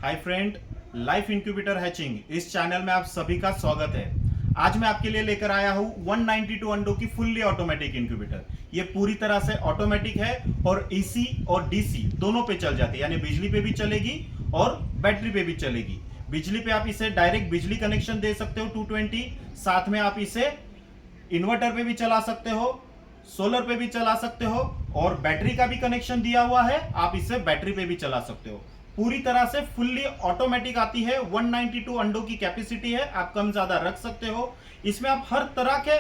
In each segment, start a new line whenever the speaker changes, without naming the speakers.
Hi friend, life incubator hatching इस channel में आप सभी का स्वागत है। आज मैं आपके लिए लेकर आया हूं 192 अंडों की फुल्ली ऑटोमेटिक इंक्यूबेटर। ये पूरी तरह से ऑटोमेटिक है और एसी और डीसी दोनों पे चल जाती है, यानी बिजली पे भी चलेगी और बैटरी पे भी चलेगी। बिजली पे आप इसे डायरेक्ट बिजली कनेक्शन दे सकते हो 220, साथ में आप इसे इन्वर्टर पे भी चला सकते हो, सोलर पे भी चला सकते हो और बैटरी का भी कनेक्शन दिया हुआ है, आप इसे बैटरी पे भी चला सकते हो। पूरी तरह से फुल्ली ऑटोमेटिक आती है। 192 अंडों की कैपेसिटी है, आप कम ज्यादा रख सकते हो। इसमें आप हर तरह के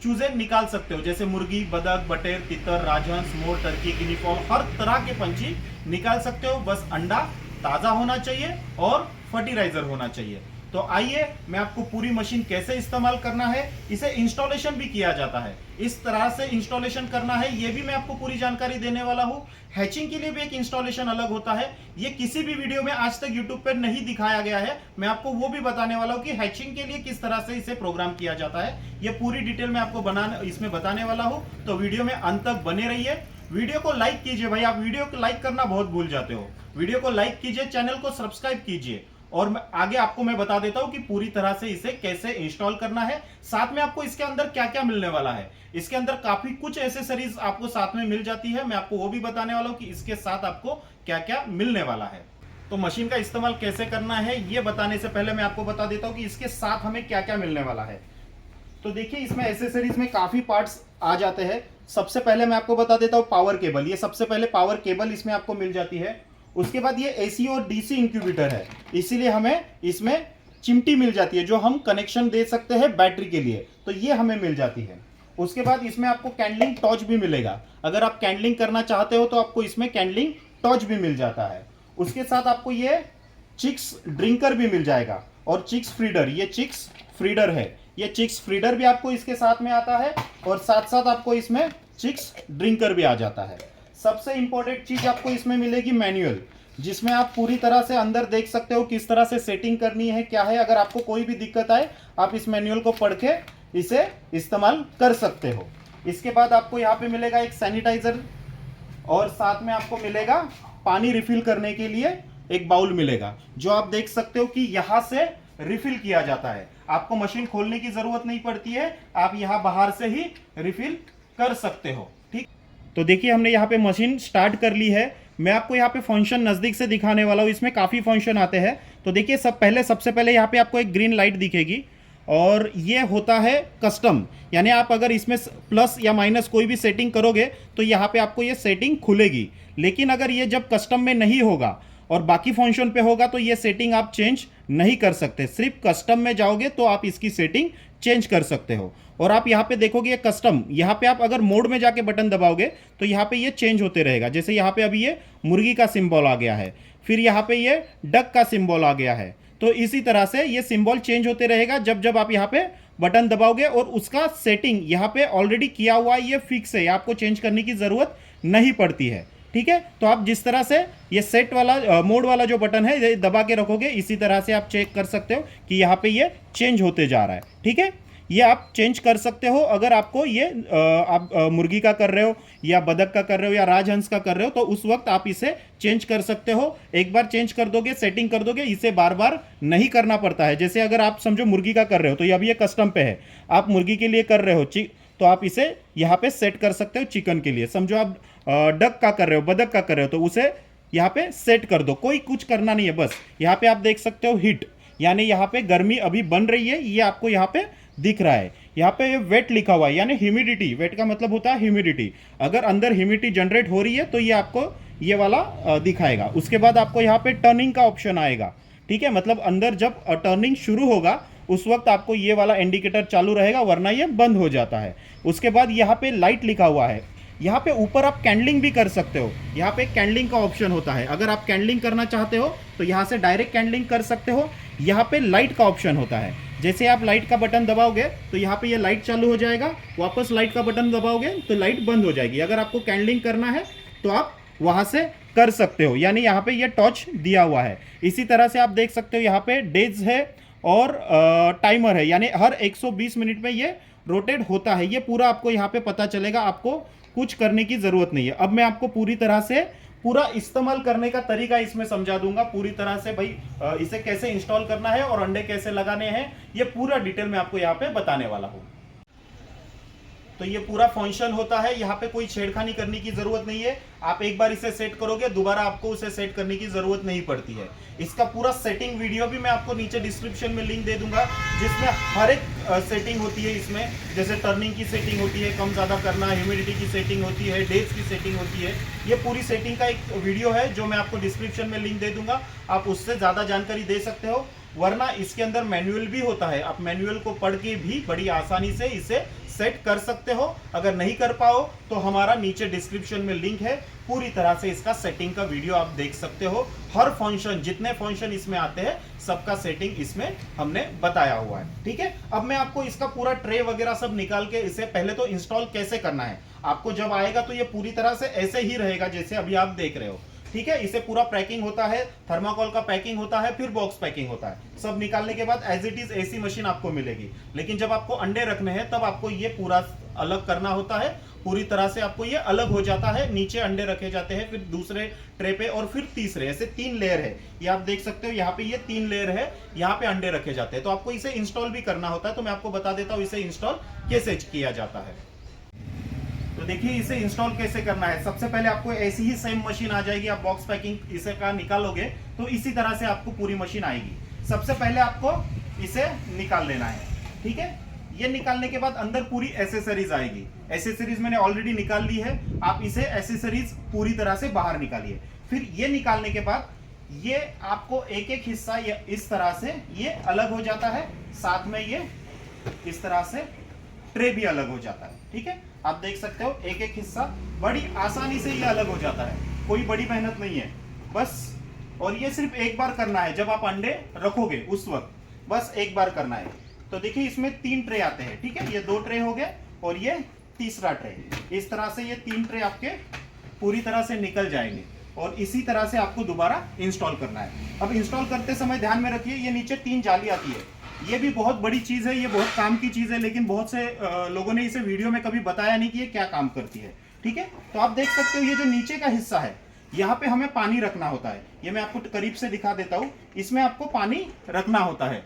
चूजे निकाल सकते हो, जैसे मुर्गी, बदक, बटेर, तितर, राजहंस, मोर, टर्की, गिनी फॉल, हर तरह के पंछी निकाल सकते हो। बस अंडा ताजा होना चाहिए और फर्टिलाइजर होना चाहिए। तो आइए मैं आपको पूरी मशीन कैसे इस्तेमाल करना है, इसे इंस्टॉलेशन भी किया जाता है, इस तरह से इंस्टॉलेशन करना है, ये भी मैं आपको पूरी जानकारी देने वाला हूं। हैचिंग के लिए भी एक इंस्टॉलेशन अलग होता है, ये किसी भी वीडियो में आज तक यूट्यूब पर नहीं दिखाया गया है। मैं आपको वो भी बताने वाला हूं कि हैचिंग के लिए किस तरह से इसे प्रोग्राम किया जाता है। ये पूरी डिटेल में आपको इसमें बताने वाला हूं, तो वीडियो में अंत तक बने रहिए। वीडियो को लाइक कीजिए भाई, आप वीडियो को लाइक करना बहुत भूल जाते हो। वीडियो को लाइक कीजिए, चैनल को सब्सक्राइब कीजिए और आगे आपको मैं बता देता हूं कि पूरी तरह से इसे कैसे इंस्टॉल करना है। साथ में आपको इसके अंदर क्या क्या मिलने वाला है, इसके अंदर काफी कुछ एसेसरीज आपको साथ में मिल जाती है। मैं आपको वो भी बताने वाला हूं कि इसके साथ आपको क्या क्या मिलने वाला है। तो मशीन का इस्तेमाल कैसे करना है ये बताने से पहले मैं आपको बता देता हूं कि इसके साथ हमें क्या क्या मिलने वाला है। तो देखिए, इसमें एसेसरीज में काफी पार्ट्स आ जाते हैं। सबसे पहले मैं आपको बता देता हूं पावर केबल। ये सबसे पहले पावर केबल इसमें आपको मिल जाती है। उसके बाद ये एसी और डीसी इंक्यूबेटर है, इसीलिए हमें इसमें चिमटी मिल जाती है जो हम कनेक्शन दे सकते हैं बैटरी के लिए, तो ये हमें मिल जाती है। उसके बाद इसमें आपको कैंडलिंग टॉर्च भी मिलेगा। अगर आप कैंडलिंग करना चाहते हो तो आपको इसमें कैंडलिंग टॉर्च भी मिल जाता है। उसके साथ आपको ये चिक्स ड्रिंकर भी मिल जाएगा और चिक्स फीडर, ये चिक्स फीडर है, ये चिक्स फीडर भी आपको इसके साथ में आता है और साथ साथ आपको इसमें चिक्स ड्रिंकर भी आ जाता है। सबसे इंपॉर्टेंट चीज आपको इसमें मिलेगी मैनुअल, जिसमें आप पूरी तरह से अंदर देख सकते हो किस तरह से सेटिंग करनी है, क्या है। अगर आपको कोई भी दिक्कत आए आप इस मैनुअल को पढ़ के इसे इस्तेमाल कर सकते हो। इसके बाद आपको यहाँ पे मिलेगा एक सैनिटाइजर और साथ में आपको मिलेगा पानी रिफिल करने के लिए एक बाउल मिलेगा, जो आप देख सकते हो कि यहाँ से रिफिल किया जाता है। आपको मशीन खोलने की जरूरत नहीं पड़ती है, आप यहाँ बाहर से ही रिफिल कर सकते हो। ठीक, तो देखिए हमने यहाँ पे मशीन स्टार्ट कर ली है। मैं आपको यहाँ पे फंक्शन नजदीक से दिखाने वाला हूँ, इसमें काफी फंक्शन आते हैं। तो देखिए, सबसे पहले यहाँ पे आपको एक ग्रीन लाइट दिखेगी और ये होता है कस्टम, यानी आप अगर इसमें प्लस या माइनस कोई भी सेटिंग करोगे तो यहाँ पे आपको ये सेटिंग खुलेगी। लेकिन अगर ये जब कस्टम में नहीं होगा और बाकी फंक्शन पे होगा तो ये सेटिंग आप चेंज नहीं कर सकते। सिर्फ कस्टम में जाओगे तो आप इसकी सेटिंग चेंज कर सकते हो। और आप यहाँ पे देखोगे ये कस्टम, यहाँ पे आप अगर मोड में जाके बटन दबाओगे तो यहाँ पे ये चेंज होते रहेगा। जैसे यहाँ पे अभी ये मुर्गी का सिंबल आ गया है, फिर यहाँ पे ये डक का सिंबल आ गया है, तो इसी तरह से ये सिंबल चेंज होते रहेगा जब जब आप यहाँ पे बटन दबाओगे। और उसका सेटिंग यहाँ पे ऑलरेडी किया हुआ है, ये फिक्स है, आपको चेंज करने की जरूरत नहीं पड़ती है। ठीक है, तो आप जिस तरह से ये सेट वाला मोड वाला जो बटन है ये दबा के रखोगे, इसी तरह से आप चेक कर सकते हो कि यहाँ पे ये चेंज होते जा रहा है। ठीक है, ये आप चेंज कर सकते हो। अगर आपको ये आप मुर्गी का कर रहे हो या बदक का कर रहे हो या राजहंस का कर रहे हो तो उस वक्त आप इसे चेंज कर सकते हो। एक बार चेंज कर दोगे, सेटिंग कर दोगे, इसे बार बार नहीं करना पड़ता है। जैसे अगर आप समझो मुर्गी का कर रहे हो तो अभी ये कस्टम पे है, आप मुर्गी के लिए कर रहे हो तो आप इसे यहाँ पे सेट कर सकते हो। चिकन के लिए समझो आप डक का कर रहे हो, बदक का कर रहे हो, तो उसे यहाँ पे सेट कर दो। कोई कुछ करना नहीं है, बस यहाँ पे आप देख सकते हो हीट, यानी यहाँ पे गर्मी अभी बन रही है, ये आपको यहाँ पे दिख रहा है। यहाँ पे ये वेट लिखा हुआ है, यानी ह्यूमिडिटी। वेट का मतलब होता है ह्यूमिडिटी। अगर अंदर ह्यूमिडिटी जनरेट हो रही है तो ये आपको ये वाला दिखाएगा। उसके बाद आपको यहाँ पे टर्निंग का ऑप्शन आएगा। ठीक है, मतलब अंदर जब टर्निंग शुरू होगा उस वक्त आपको ये वाला इंडिकेटर चालू रहेगा, वरना ये बंद हो जाता है। उसके बाद यहाँ पे लाइट लिखा हुआ है, यहाँ पे ऊपर आप कैंडलिंग भी कर सकते हो। यहाँ पे कैंडलिंग का ऑप्शन होता है, अगर आप कैंडलिंग करना चाहते हो तो यहाँ से डायरेक्ट कैंडलिंग कर सकते हो। यहाँ पे लाइट का ऑप्शन होता है, जैसे आप लाइट का बटन दबाओगे तो यहाँ पे ये लाइट चालू हो जाएगा, वापस लाइट का बटन दबाओगे तो लाइट बंद हो जाएगी। अगर आपको कैंडलिंग करना है तो आप वहां से कर सकते हो, यानी यहाँ पे ये टॉर्च दिया हुआ है। इसी तरह से आप देख सकते हो यहाँ पे डेज है और टाइमर है, यानी हर 120 मिनट में ये रोटेट होता है। ये पूरा आपको यहाँ पे पता चलेगा, आपको कुछ करने की जरूरत नहीं है। अब मैं आपको पूरी तरह से पूरा इस्तेमाल करने का तरीका इसमें समझा दूंगा पूरी तरह से भाई, इसे कैसे इंस्टॉल करना है और अंडे कैसे लगाने हैं, ये पूरा डिटेल में आपको यहाँ पे बताने वाला हूँ। तो ये पूरा फंक्शन होता है, यहाँ पे कोई छेड़खानी करने की जरूरत नहीं है। आप एक बार इसे सेट करोगे, दोबारा आपको उसे सेट करने की जरूरत नहीं पड़ती है। इसका पूरा सेटिंग वीडियो भी मैं आपको नीचे डिस्क्रिप्शन में लिंक दे दूंगा, जिसमें हर एक सेटिंग होती है इसमें। जैसे टर्निंग की सेटिंग होती है, कम ज्यादा करना, ह्यूमिडिटी की सेटिंग होती है, डेट्स की सेटिंग होती है। ये पूरी सेटिंग का एक वीडियो है जो मैं आपको डिस्क्रिप्शन में लिंक दे दूंगा, आप उससे ज्यादा जानकारी दे सकते हो। वरना इसके अंदर मैनुअल भी होता है, आप मैनुअल को पढ़ के भी बड़ी आसानी से इसे सेट कर सकते हो। अगर नहीं कर पाओ तो हमारा नीचे डिस्क्रिप्शन में लिंक है, पूरी तरह से इसका सेटिंग का वीडियो आप देख सकते हो। हर फंक्शन, जितने फंक्शन इसमें आते हैं, सबका सेटिंग इसमें हमने बताया हुआ है। ठीक है, अब मैं आपको इसका पूरा ट्रे वगैरह सब निकाल के इसे पहले तो इंस्टॉल कैसे करना है आपको जब आएगा तो ये पूरी तरह से ऐसे ही रहेगा जैसे अभी आप देख रहे हो। ठीक है, इसे पूरा पैकिंग होता है, थर्माकोल का पैकिंग होता है, फिर बॉक्स पैकिंग होता है। सब निकालने के बाद एज इट इज ऐसी मशीन आपको मिलेगी। लेकिन जब आपको अंडे रखने हैं तब आपको ये पूरा अलग करना होता है, पूरी तरह से आपको ये अलग हो जाता है। नीचे अंडे रखे जाते हैं, फिर दूसरे ट्रे पे और फिर तीसरे, ऐसे 3 लेयर है। ये आप देख सकते हो, यहाँ पे ये 3 लेयर है, यहाँ पे अंडे रखे जाते हैं। तो आपको इसे इंस्टॉल भी करना होता है, तो मैं आपको बता देता हूँ इसे इंस्टॉल कैसे किया जाता है। तो देखिए इसे इंस्टॉल कैसे करना है। सबसे पहले आपको ऐसी ही सेम मशीन आ जाएगी, आप बॉक्स पैकिंग इसे का निकालोगे तो इसी तरह से आपको पूरी मशीन आएगी। सबसे पहले आपको इसे निकाल लेना है। ठीक है, ये निकालने के बाद अंदर पूरी एसेसरीज आएगी। एसेसरीज मैंने ऑलरेडी निकाल ली है, आप इसे एसेसरीज पूरी तरह से बाहर निकालिए। फिर ये निकालने के बाद ये आपको एक एक हिस्सा इस तरह से ये अलग हो जाता है, साथ में ये इस तरह से ट्रे भी अलग हो जाता है। ठीक है, आप देख सकते हो एक एक हिस्सा बड़ी आसानी से ये अलग हो जाता है, कोई बड़ी मेहनत नहीं है बस। और ये सिर्फ एक बार करना है, जब आप अंडे रखोगे उस वक्त बस एक बार करना है। तो देखिए इसमें 3 ट्रे आते हैं। ठीक है, ये 2 ट्रे हो गए और ये तीसरा ट्रे। इस तरह से ये 3 ट्रे आपके पूरी तरह से निकल जाएंगे और इसी तरह से आपको दोबारा इंस्टॉल करना है। अब इंस्टॉल करते समय ध्यान में रखिए, ये नीचे 3 जाली आती है। ये भी बहुत बड़ी चीज है, ये बहुत काम की चीज है, लेकिन बहुत से लोगों ने इसे वीडियो में कभी बताया नहीं कि ये क्या काम करती है। ठीक है, तो आप देख सकते हो ये जो नीचे का हिस्सा है, यहाँ पे हमें पानी रखना होता है। ये मैं आपको करीब से दिखा देता हूँ, इसमें आपको पानी रखना होता है।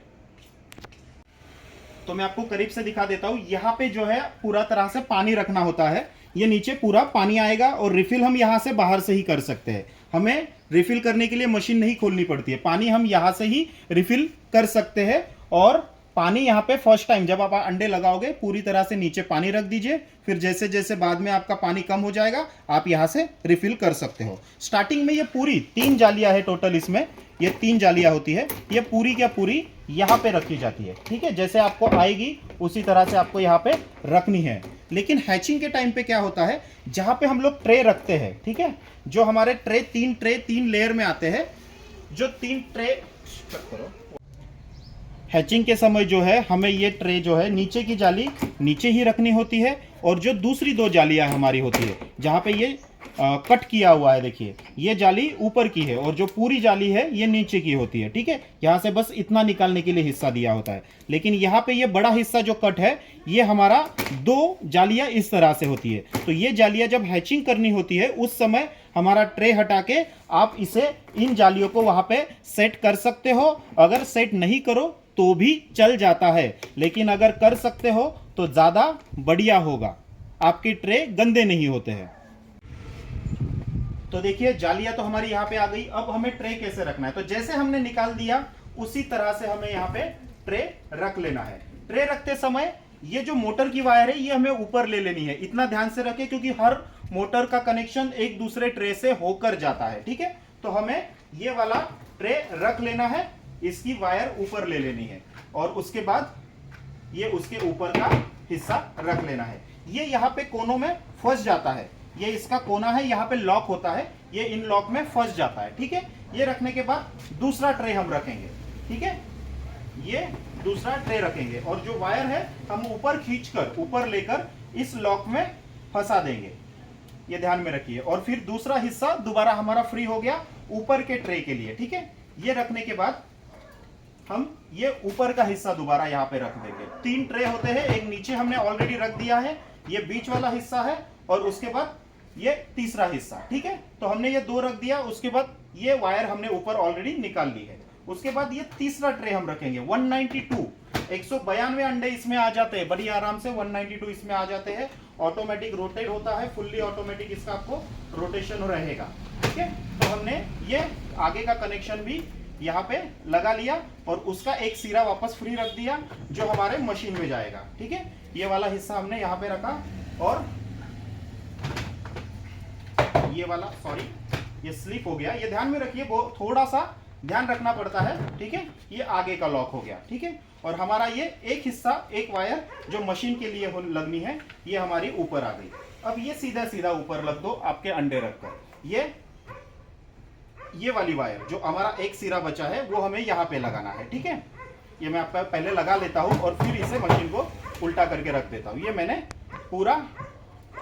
तो मैं आपको करीब से दिखा देता हूँ, यहाँ पे जो है पूरा तरह से पानी रखना होता है। ये नीचे पूरा पानी आएगा और रिफिल हम यहाँ से बाहर से ही कर सकते हैं। हमें रिफिल करने के लिए मशीन नहीं खोलनी पड़ती है, पानी हम यहाँ से ही रिफिल कर सकते हैं। और पानी यहाँ पे फर्स्ट टाइम जब आप अंडे लगाओगे पूरी तरह से नीचे पानी रख दीजिए, फिर जैसे जैसे बाद में आपका पानी कम हो जाएगा आप यहाँ से रिफिल कर सकते हो। स्टार्टिंग में ये पूरी 3 जालियां है टोटल, इसमें ये 3 जालियां होती है, ये पूरी क्या पूरी यहाँ पे रखी जाती है। ठीक है, जैसे आपको आएगी उसी तरह से आपको यहाँ पे रखनी है। लेकिन हैचिंग के टाइम पे क्या होता है, जहाँ पे हम लोग ट्रे रखते हैं, ठीक है, जो हमारे ट्रे 3 लेयर में आते हैं, जो 3 ट्रे हैचिंग के समय जो है हमें ये ट्रे जो है नीचे की जाली नीचे ही रखनी होती है, और जो दूसरी 2 जालियां हमारी होती है जहाँ पे ये कट किया हुआ है, देखिए ये जाली ऊपर की है और जो पूरी जाली है ये नीचे की होती है। ठीक है, यहाँ से बस इतना निकालने के लिए हिस्सा दिया होता है। लेकिन यहाँ पे ये बड़ा हिस्सा जो कट है, ये हमारा 2 जालियां इस तरह से होती है। तो ये जालियां जब हैचिंग करनी होती है उस समय हमारा ट्रे हटा के आप इसे इन जालियों को वहां पे सेट कर सकते हो। अगर सेट नहीं करो तो भी चल जाता है, लेकिन अगर कर सकते हो तो ज्यादा बढ़िया होगा, आपके ट्रे गंदे नहीं होते हैं। तो देखिए जालियां तो हमारी यहाँ पे आ गई। अब हमें ट्रे कैसे रखना है, तो जैसे हमने निकाल दिया उसी तरह से हमें यहाँ पे ट्रे रख लेना है। ट्रे रखते समय ये जो मोटर की वायर है ये हमें ऊपर ले लेनी है, इतना ध्यान से रखें क्योंकि हर मोटर का कनेक्शन एक दूसरे ट्रे से होकर जाता है। ठीक है, तो हमें ये वाला ट्रे रख लेना है, इसकी वायर ऊपर ले लेनी है और उसके बाद ये उसके ऊपर का हिस्सा रख लेना है। ये यहाँ पे कोनों में फंस जाता है, ये इसका कोना है, यहाँ पे लॉक होता है, ये इन लॉक में फंस जाता है। ठीक है, ये रखने के बाद दूसरा ट्रे हम रखेंगे। ठीक है, ये दूसरा ट्रे रखेंगे और जो वायर है हम ऊपर खींचकर ऊपर लेकर इस लॉक में फंसा देंगे, ये ध्यान में रखिए। और फिर दूसरा हिस्सा दोबारा हमारा फ्री हो गया ऊपर के ट्रे के लिए। ठीक है, ये रखने के बाद हम ये ऊपर का हिस्सा दोबारा यहाँ पे रख देंगे। 3 ट्रे होते हैं, एक नीचे हमने ऑलरेडी रख दिया है, ये बीच वाला हिस्सा है और उसके बाद ये तीसरा हिस्सा, ठीक है। तो हमने ये 2 रख दिया, उसके बाद ये वायर हमने ऊपर ऑलरेडी निकाल ली है। उसके बाद ये तीसरा ट्रे हम रखेंगे 192, 192 अंडे इसमें आ जाते हैं बड़ी आराम से, 192 इसमें आ जाते हैं। ऑटोमेटिक रोटेट होता है, फुल्ली ऑटोमेटिक इसका आपको रोटेशन रहेगा, ठीक है। तो हमने ये आगे का कनेक्शन भी यहाँ पे लगा लिया और उसका एक सिरा वापस फ्री रख दिया जो हमारे मशीन में जाएगा, ठीक है। ये वाला हिस्सा हमने यहाँ पे रखा और ये वाला, सॉरी ये स्लिप हो गया, ये ध्यान में रखिए, वो थोड़ा सा ध्यान रखना पड़ता है, ठीक है। ये आगे का लॉक हो गया, ठीक है। और हमारा ये एक हिस्सा, एक वायर जो मशीन के लिए लगनी है, ये हमारी ऊपर आ गई। अब ये सीधा सीधा ऊपर लग दो आपके अंडे रखकर। ये वाली वायर जो हमारा एक सिरा बचा है वो हमें यहाँ पे लगाना है, ठीक है। ये मैं आपका पहले लगा लेता हूँ और फिर इसे मशीन को उल्टा करके रख देता हूँ। ये मैंने पूरा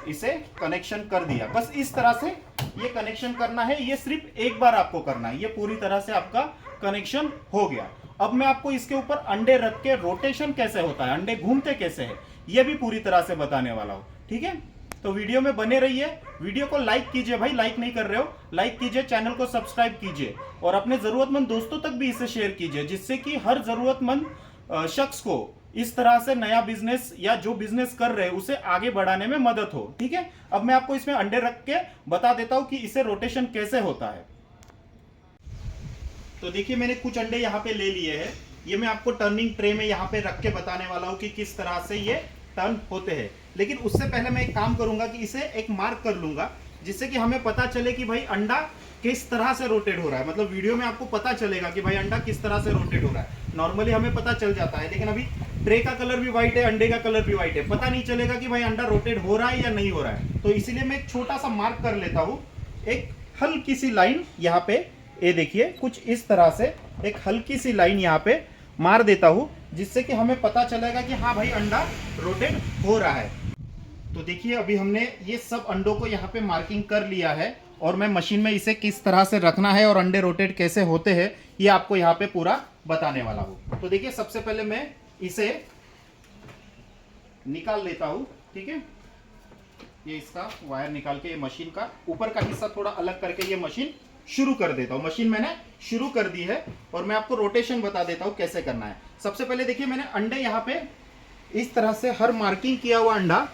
इसे कनेक्शन कर दिया, बस इस तरह से ये कनेक्शन करना है। ये सिर्फ एक बार आपको करना है, ये पूरी तरह से आपका कनेक्शन हो गया। अब मैं आपको इसके ऊपर अंडे रख के रोटेशन कैसे होता है, अंडे घूमते कैसे हैं, ये भी पूरी तरह से बताने वाला हूं, ठीक है। तो वीडियो में बने रहिए। वीडियो को लाइक कीजिए भाई, लाइक नहीं कर रहे हो लाइक कीजिए, चैनल को सब्सक्राइब कीजिए और अपने जरूरतमंद दोस्तों तक भी इसे शेयर कीजिए, जिससे कि हर जरूरतमंद शख्स को इस तरह से नया बिजनेस या जो बिजनेस कर रहे हैं उसे आगे बढ़ाने में मदद हो, ठीक है। अब मैं आपको इसमें अंडे रख के बता देता हूं कि इसे रोटेशन कैसे होता है। तो देखिए मैंने कुछ अंडे यहाँ पे ले लिए हैं, ये मैं आपको टर्निंग ट्रे में यहाँ पे रख के बताने वाला हूँ कि किस तरह से ये टर्न होते हैं। लेकिन उससे पहले मैं एक काम करूंगा कि इसे एक मार्क कर लूंगा, जिससे कि हमें पता चले कि भाई अंडा किस तरह से रोटेट हो रहा है। मतलब वीडियो में आपको पता चलेगा कि भाई अंडा किस तरह से रोटेट हो रहा है। नॉर्मली हमें पता चल जाता है, लेकिन अभी ट्रे का कलर भी व्हाइट है, अंडे का कलर भी व्हाइट है, पता नहीं चलेगा कि भाई अंडा रोटेट हो रहा है या नहीं हो रहा है। तो इसीलिए मैं एक छोटा सा मार्क कर लेता हूँ, एक हल्की सी लाइन यहाँ पे, ये देखिए कुछ इस तरह से एक हल्की सी लाइन यहाँ पे मार देता हूँ, जिससे कि हमें पता चलेगा कि हाँ भाई अंडा रोटेट हो रहा है। तो देखिए अभी हमने ये सब अंडों को यहाँ पे मार्किंग कर लिया है और मैं मशीन में इसे किस तरह से रखना है और अंडे रोटेट कैसे होते हैं ये आपको यहाँ पे पूरा बताने वाला हूँ। तो देखिए सबसे पहले मैं इसे निकाल लेता हूँ, ठीक है। ये इसका वायर निकाल के ये मशीन का ऊपर का हिस्सा थोड़ा अलग करके ये मशीन शुरू कर देता हूँ। मशीन मैंने शुरू कर दी है और मैं आपको रोटेशन बता देता हूँ कैसे करना है। सबसे पहले देखिए मैंने अंडे यहाँ पे इस तरह से हर मार्किंग किया हुआ अंडा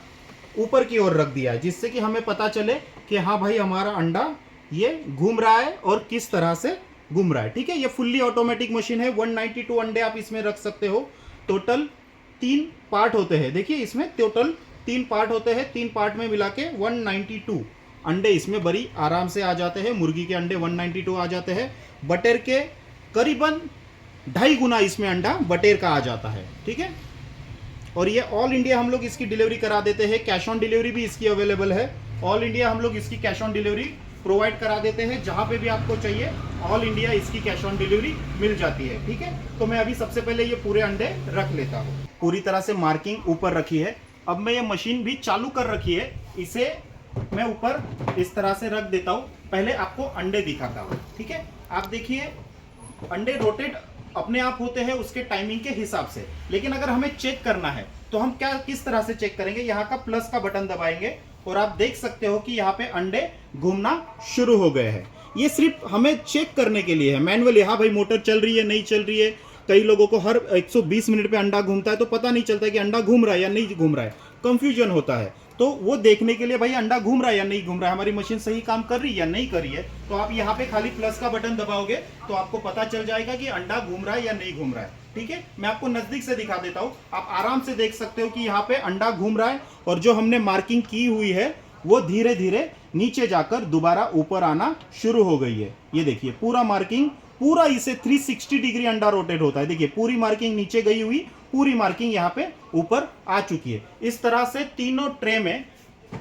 ऊपर की ओर रख दिया है, जिससे कि हमें पता चले कि हाँ भाई हमारा अंडा ये घूम रहा है और किस तरह से घूम रहा है, ठीक है। ये फुल्ली ऑटोमेटिक मशीन है, 192 अंडे आप इसमें रख सकते हो। टोटल 3 पार्ट होते हैं, देखिए इसमें टोटल 3 पार्ट होते हैं, 3 पार्ट में मिला के 192 अंडे इसमें बड़ी आराम से आ जाते हैं। मुर्गी के अंडे 192 आ जाते हैं, बटेर के करीबन 2.5 गुना इसमें अंडा बटेर का आ जाता है, ठीक है। और ये ऑल इंडिया हम लोग इसकी डिलीवरी करा देते हैं, कैश ऑन डिलीवरी भी इसकी अवेलेबल है। ऑल इंडिया हम लोग इसकी कैश ऑन डिलीवरी प्रोवाइड करा देते हैं, जहां पे भी आपको चाहिए ऑल इंडिया इसकी कैश ऑन डिलीवरी मिल जाती है, ठीक है। तो मैं अभी सबसे पहले ये पूरे अंडे रख लेता हूँ। पूरी तरह से मार्किंग ऊपर रखी है। अब मैं ये मशीन भी चालू कर रखी है, इसे मैं ऊपर इस तरह से रख देता हूँ। पहले आपको अंडे दिखाता हूँ, ठीक है। आप देखिए अंडे रोटेट अपने आप होते हैं उसके टाइमिंग के हिसाब से, लेकिन अगर हमें चेक करना है तो हम किस तरह से चेक करेंगे। यहाँ का प्लस का बटन दबाएंगे और आप देख सकते हो कि यहाँ पे अंडे घूमना शुरू हो गए हैं। ये सिर्फ हमें चेक करने के लिए है मैनुअली, हाँ भाई मोटर चल रही है नहीं चल रही है। कई लोगों को हर 120 मिनट पे अंडा घूमता है तो पता नहीं चलता कि अंडा घूम रहा है या नहीं घूम रहा है, कंफ्यूजन होता है। तो वो देखने के लिए भाई अंडा घूम रहा है या नहीं घूम रहा है, हमारी मशीन सही काम कर रही है या नहीं कर रही है, तो आप यहाँ पे खाली प्लस का बटन दबाओगे तो आपको पता चल जाएगा कि अंडा घूम रहा है या नहीं घूम रहा है, ठीक है। मैं आपको नजदीक से दिखा देता हूँ, आप आराम से देख सकते हो कि यहाँ पे अंडा घूम रहा है और जो हमने मार्किंग की हुई है वो धीरे धीरे नीचे जाकर दोबारा ऊपर आना शुरू हो गई है। ये देखिए पूरा मार्किंग, पूरा इसे 360 डिग्री अंडा रोटेट होता है। देखिए पूरी मार्किंग नीचे गई हुई, पूरी मार्किंग यहाँ पे ऊपर आ चुकी है। इस तरह से तीनों ट्रे में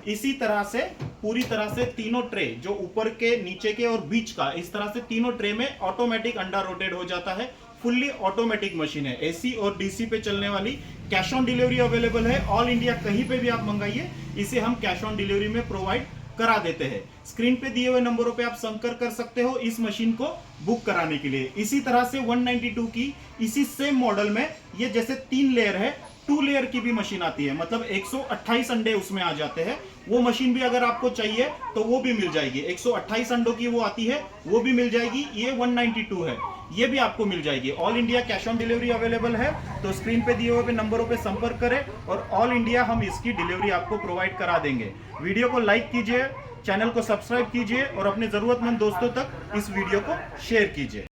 इसी तरह से पूरी तरह से तीनों ट्रे जो ऊपर के नीचे के और बीच का, इस तरह से तीनों ट्रे में ऑटोमेटिक अंडा रोटेट हो जाता है। फुल्ली ऑटोमेटिक मशीन है, एसी और डीसी पे चलने वाली। कैश ऑन डिलीवरी अवेलेबल है, ऑल इंडिया कहीं पे भी आप मंगाइए, इसे हम कैश ऑन डिलीवरी में प्रोवाइड करा देते हैं। स्क्रीन पे दिए हुए नंबरों पे आप संपर्क कर सकते हो इस मशीन को बुक कराने के लिए। इसी तरह से 192 की इसी सेम मॉडल में ये जैसे 3 लेयर है, 2 लेयर की भी मशीन आती है, मतलब 128 अंडे उसमें आ जाते हैं वो मशीन भी अगर आपको चाहिए तो वो भी मिल जाएगी। 128 अंडों की वो आती है, वो भी मिल जाएगी। ये 192 है, ये भी आपको मिल जाएगी। All India cash on delivery available है, तो स्क्रीन पे दिए हुए नंबरों पे संपर्क करें और ऑल इंडिया हम इसकी डिलीवरी आपको प्रोवाइड करा देंगे। वीडियो को लाइक कीजिए, चैनल को सब्सक्राइब कीजिए और अपने जरूरतमंद दोस्तों तक इस वीडियो को शेयर कीजिए।